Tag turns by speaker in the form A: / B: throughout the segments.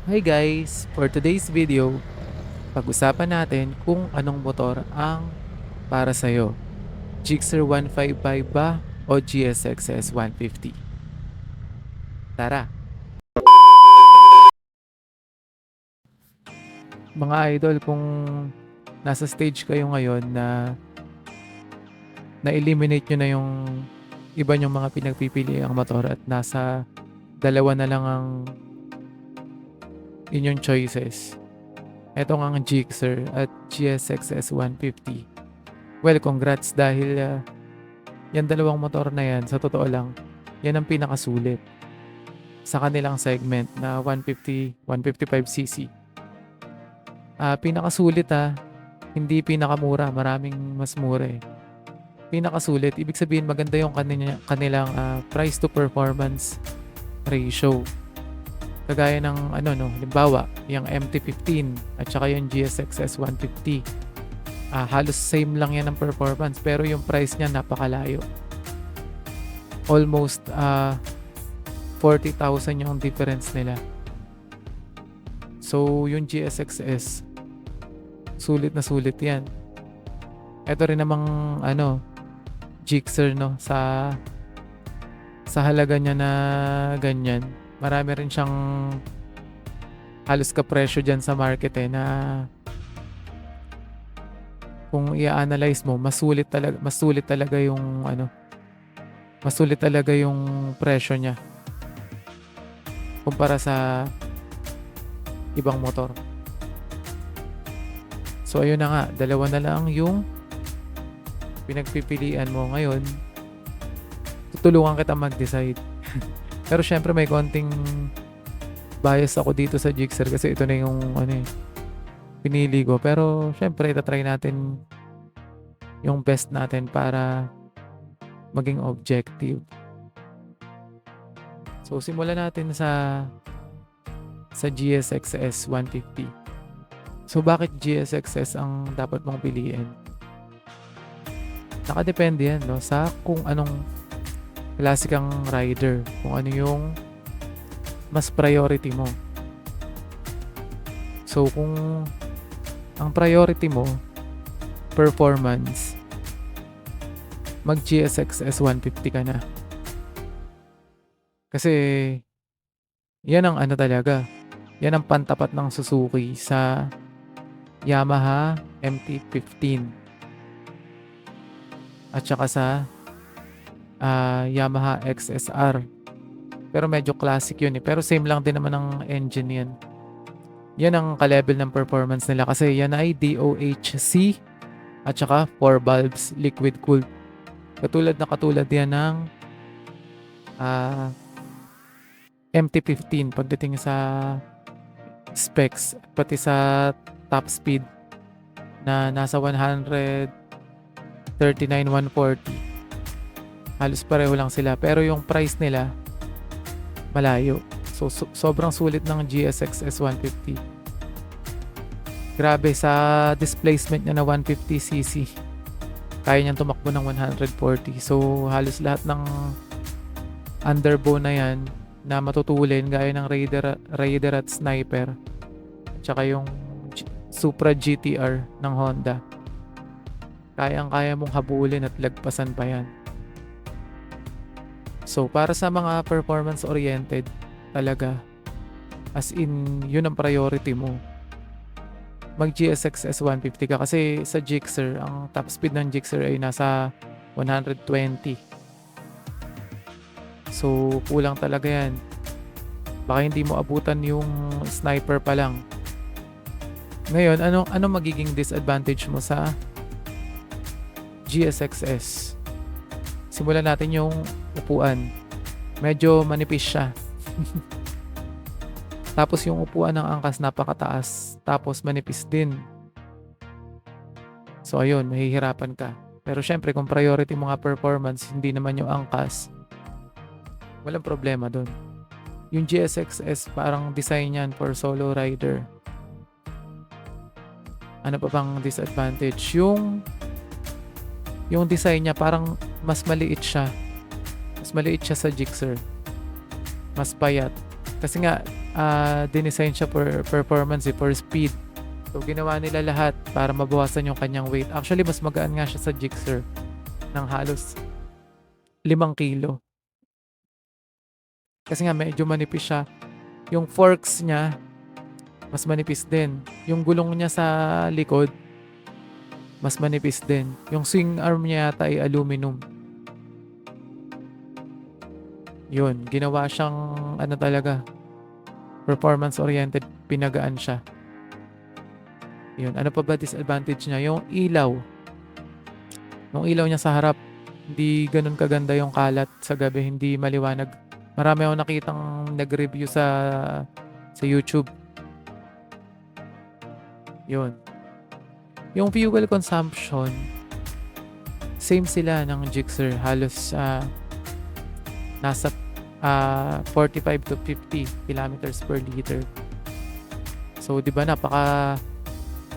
A: Hi guys! For today's video, pag-usapan natin kung anong motor ang para sa'yo. Gixxer 155 ba o GSX-S 150? Tara! Mga idol, kung nasa stage kayo ngayon na na-eliminate nyo na yung iba nyong mga pinagpipili ang motor at nasa dalawa na lang ang inyong choices. Ito nga ang Gixxer at GSX-S 150. Well, congrats dahil yan dalawang motor na yan, sa totoo lang, yan ang pinakasulit sa kanilang segment na 150, 155cc. Pinakasulit hindi pinakamura, maraming mas mura eh. Pinakasulit, ibig sabihin maganda yung kanilang price to performance ratio. Kagaya ng halimbawa, yung MT-15 at saka yung GSX-S 150. Halos same lang yan ng performance pero yung price niya napakalayo. Almost 40,000 yung difference nila. So yung GSX-S, sulit na sulit yan. Ito rin namang Gixxer sa halaga niya na ganyan. Marami rin siyang halos kapresyo dyan sa market na kung i-analyze mo, mas sulit talaga yung presyo niya kumpara sa ibang motor. So ayun na nga, dalawa na lang yung pinagpipilian mo ngayon. Tutulungan kita mag-decide. Pero syempre may konting bias ako dito sa Gixxer kasi ito na yung pinili ko. Pero syempre itatry natin yung best natin para maging objective. So simulan natin sa GSX-S 150. So bakit GSX-S ang dapat mong piliin? Nakadepende yan sa kung anong klase kang rider, kung ano yung mas priority mo. So kung ang priority mo performance, mag GSX-S 150 ka na. Kasi yan ang talaga. Yan ang pantapat ng Suzuki sa Yamaha MT-15 at saka sa Yamaha XSR. Pero medyo classic yun Pero same lang din naman ang engine yan. Yan ang ka-level ng performance nila kasi yan ay DOHC at saka 4 valves liquid cooled. Katulad yan ng MT-15 pagdating sa specs pati sa top speed na nasa 139, 140. Halos pareho lang sila pero yung price nila malayo. So sobrang sulit ng GSX-S 150. Grabe, sa displacement niya na 150cc kaya niyang tumakbo ng 140. So halos lahat ng underbow na yan na matutulin gaya ng Raider at Sniper at saka yung Supra GTR ng Honda, kayang-kaya mong habulin at lagpasan pa yan. So para sa mga performance oriented talaga, as in yun ang priority mo, mag GSX-S 150 ka kasi sa Gixxer, ang top speed ng Gixxer ay nasa 120. So kulang talaga yan. Baka hindi mo abutan yung Sniper pa lang. Ngayon, ano magiging disadvantage mo sa GSX-S? Simulan natin yung upuan. Medyo manipis siya. Tapos yung upuan ng angkas napakataas. Tapos manipis din. So ayun, mahihirapan ka. Pero syempre kung priority mo nga performance, hindi naman yung angkas, walang problema dun. Yung GSX-S parang design yan for solo rider. Ano pa bang disadvantage? Yung design niya parang mas maliit siya. Mas maliit siya sa Gixxer. Mas payat. Kasi nga dinesign siya for performance, for speed. So, ginawa nila lahat para mabawasan yung kanyang weight. Actually, mas magaan nga siya sa Gixxer ng halos 5 kilo. Kasi nga medyo manipis siya. Yung forks niya, mas manipis din. Yung gulong niya sa likod, mas manipis din. Yung swing arm niya yata ay aluminum. Yun, ginawa siyang ano talaga, performance-oriented, pinagaan siya. Yun, ano pa ba disadvantage niya? Yung ilaw. Yung ilaw niya sa harap, hindi ganun kaganda yung kalat sa gabi, hindi maliwanag. Marami akong nakitang nag-review sa YouTube. Yun. Yung fuel consumption, same sila ng Gixxer. Halos nasa 45 to 50 kilometers per liter. So, di ba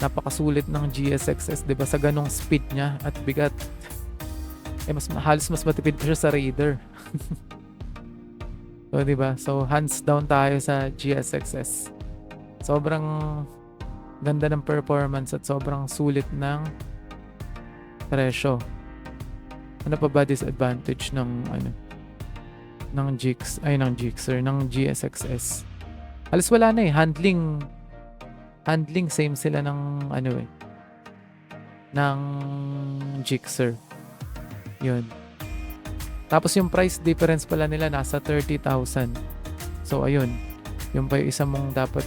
A: napakasulit ng GSX-S, di ba, sa ganong speed niya at bigat. Halos mas matipid pa siya sa Raider. So, di ba? So, hands down tayo sa GSX-S. Sobrang ganda ng performance at sobrang sulit ng presyo. Ano pa ba disadvantage ng Gixxer, ng GSX-S? Halos wala na eh. Handling same sila ng ng Gixxer. Yun. Tapos yung price difference pala nila nasa 30,000. So ayun, yung pa yung isa mong dapat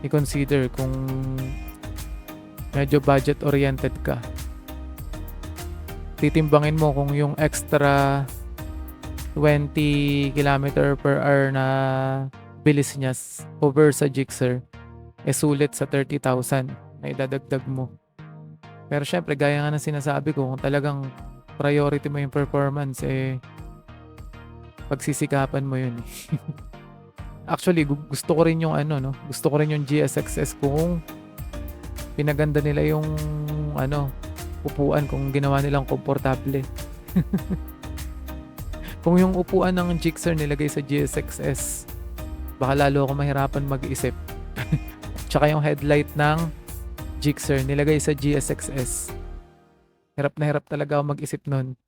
A: i-consider kung medyo budget oriented ka. Titimbangin mo kung yung extra 20 km per hour na bilis niya over sa Gixxer sulit sa 30,000 na idadagdag mo. Pero syempre, gaya nga ng sinasabi ko, kung talagang priority mo yung performance, pagsisikapan mo yun. Actually, gusto ko rin yung gusto ko rin yung GSX-S kung pinaganda nila yung upuan, kung ginawa nilang komportable. Kung yung upuan ng Gixxer nilagay sa GSX-S, baka lalo ako mahirapan mag-isip. Tsaka yung headlight ng Gixxer nilagay sa GSX-S. Hirap na hirap talaga ako mag-isip nun.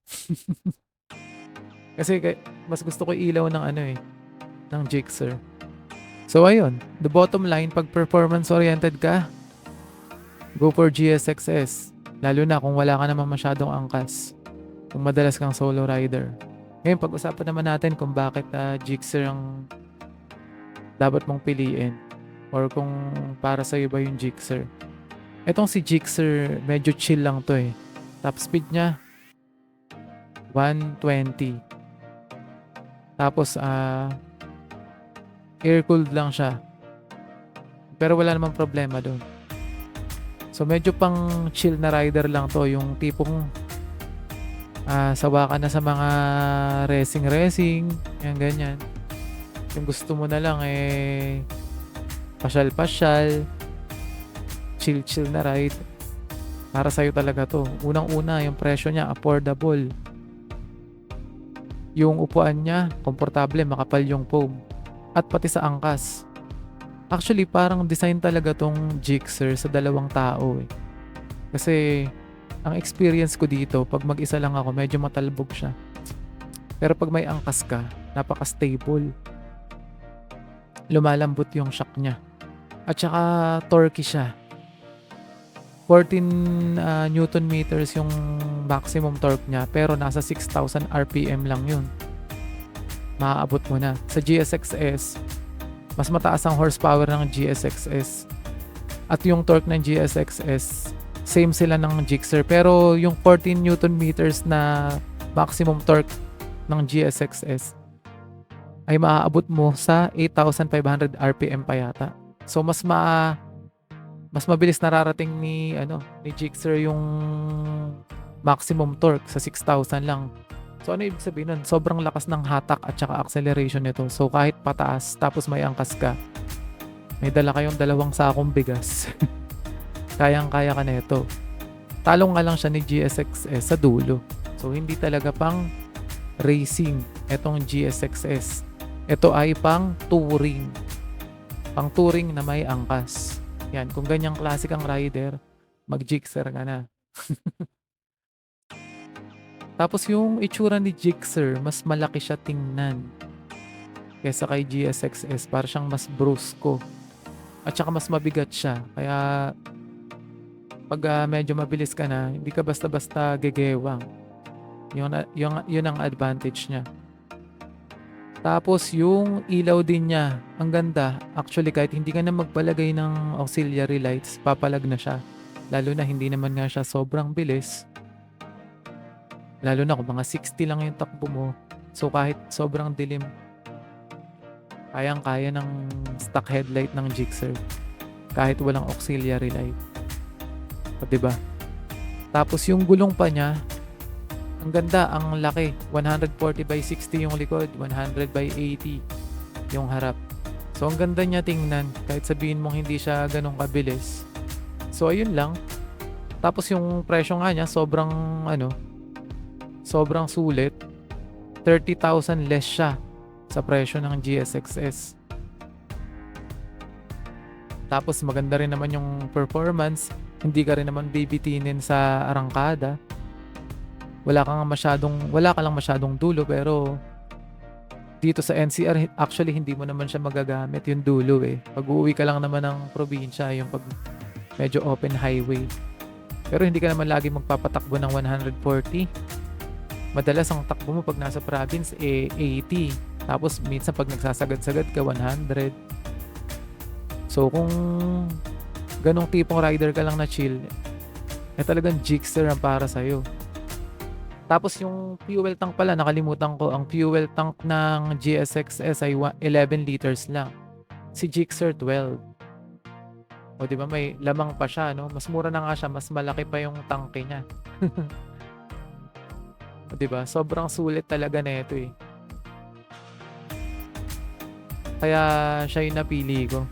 A: Kasi mas gusto ko ilaw ng Gixxer. So ayun, the bottom line, pag performance oriented ka, go for GSX-S. Lalo na kung wala ka naman masyadong angkas. Kung madalas kang solo rider. Ngayon, pag-usapan naman natin kung bakit Gixxer ang dapat mong piliin. Or kung para sa'yo ba yung Gixxer. Etong si Gixxer, medyo chill lang to eh. Top speed niya, 120. Tapos, air-cooled lang siya. Pero wala namang problema doon. So, medyo pang chill na rider lang to. Yung tipong sawa ka na sa mga racing, yan ganyan. Yung gusto mo na lang pasyal, chill na ride. Para sa'yo talaga to. Unang-una, yung presyo niya, affordable. Yung upuan niya, komportable, makapal yung foam. At pati sa angkas. Actually, parang design talaga tong Gixxer sa dalawang tao eh. Kasi, ang experience ko dito, pag mag-isa lang ako, medyo matalbog siya. Pero pag may angkas ka, napaka-stable. Lumalambot yung shock niya. At saka, torquey siya. 14 Newton meters yung maximum torque niya, pero nasa 6,000 RPM lang yun. Maaabot mo na. Sa GSX-S, mas mataas ang horsepower ng GSX-S. At yung torque ng GSX-S, same sila ng Gixxer. Pero yung 14 Newton meters na maximum torque ng GSX-S ay maaabot mo sa 8,500 RPM pa yata. So mas mabilis nararating ni Gixxer yung maximum torque sa 6,000 lang. So ano ibig sabihin nun? Sobrang lakas ng hatak at saka acceleration nito. So kahit pataas tapos may angkas ka, may dala kayong 2 sakong bigas. Kayang-kaya ka nito. Talong nga lang siya ni GSX-S sa dulo. So hindi talaga pang racing etong GSX-S. Ito ay pang touring. Pang touring na may angkas. Yan, kung ganyang klase kang rider, mag-Gixxer ka na. Tapos yung itsura ni Gixxer, mas malaki siya tingnan kaysa kay GSX-S. Para siyang mas brusco. At saka mas mabigat siya. Kaya pag medyo mabilis ka na, hindi ka basta-basta gegewang. Yun ang advantage niya. Tapos yung ilaw din niya, ang ganda. Actually, kahit hindi ka na magpalagay ng auxiliary lights, papalag na siya. Lalo na hindi naman nga siya sobrang bilis. Lalo na kung mga 60 lang yung takbo mo. So kahit sobrang dilim, kayang-kaya ng stock headlight ng Gixxer. Kahit walang auxiliary light. O, diba? Tapos yung gulong pa niya, ang ganda, ang laki. 140 by 60 yung likod, 100 by 80 yung harap. So ang ganda niya tingnan, kahit sabihin mong hindi siya ganun kabilis. So ayun lang. Tapos yung presyo nga niya, sobrang sulit. 30,000 less siya sa presyo ng GSX-S. Tapos maganda rin naman yung performance. Hindi ka rin naman bibitinin sa arangkada. Wala ka lang masyadong dulo, pero dito sa NCR actually hindi mo naman siya magagamit yung dulo eh. Pag uuwi ka lang naman ng probinsya, yung pag medyo open highway. Pero hindi ka naman lagi magpapatakbo ng 140. Madalas ang takbo mo pag nasa province 80. Tapos minsan pag nagsasagad-sagad ka 100. So kung ganong tipong rider ka lang na chill, talagang Gixxer ang para sa'yo. Tapos yung fuel tank pala, nakalimutan ko. Ang fuel tank ng GSX-S ay 11 liters lang. Si Gixxer 12. O di ba may lamang pa siya, no? Mas mura na nga siya, mas malaki pa yung tangke niya. O di ba? Sobrang sulit talaga na ito eh. Kaya siya yung napili ko.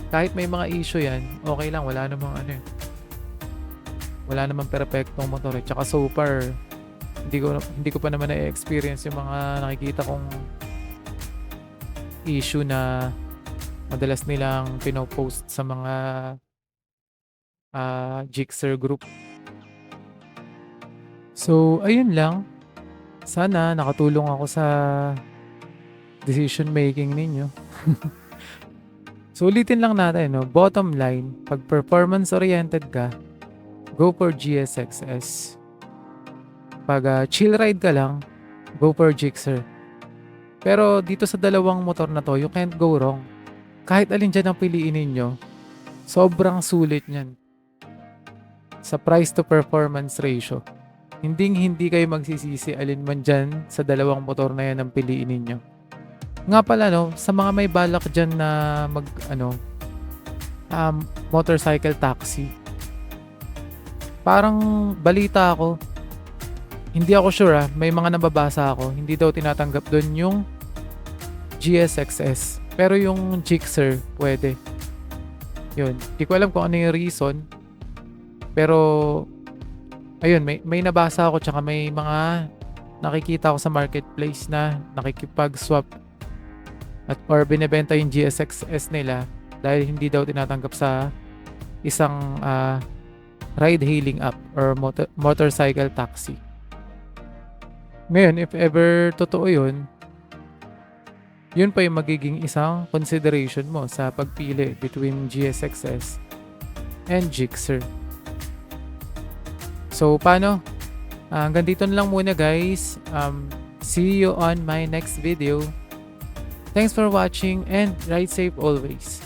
A: Kahit may mga issue yan, okay lang, wala namang perfectong motor eh. Tsaka so far, hindi ko pa naman na-experience yung mga nakikita kong issue na madalas nilang pinopost sa mga Gixxer group. So, ayun lang. Sana nakatulong ako sa decision making ninyo. So, ulitin lang natin, no? Bottom line, pag performance oriented ka, go for GSX-S. Pag chill ride ka lang, go for Gixxer. Pero dito sa dalawang motor na to, you can't go wrong. Kahit alin dyan ang piliin ninyo, sobrang sulit niyan. Sa price to performance ratio, hindi kayo magsisisi alin man dyan sa dalawang motor na yan ang piliin ninyo. Nga pala, no, sa mga may balak dyan na motorcycle taxi, parang balita ako, hindi ako sure may mga nababasa ako, hindi daw tinatanggap doon yung GSX-S. Pero yung Gixxer, pwede. Yun. Hindi ko alam kung ano yung reason. Pero, ayun, may nabasa ako tsaka may mga nakikita ko sa marketplace na nakikipag-swap or binebenta yung GSX-S nila dahil hindi daw tinatanggap sa isang ride-hailing app or motorcycle taxi. Ngayon, if ever totoo yun pa yung magiging isang consideration mo sa pagpili between GSX-S and Gixxer. So, paano? Hanggang dito na lang muna guys. See you on my next video. Thanks for watching and ride safe always.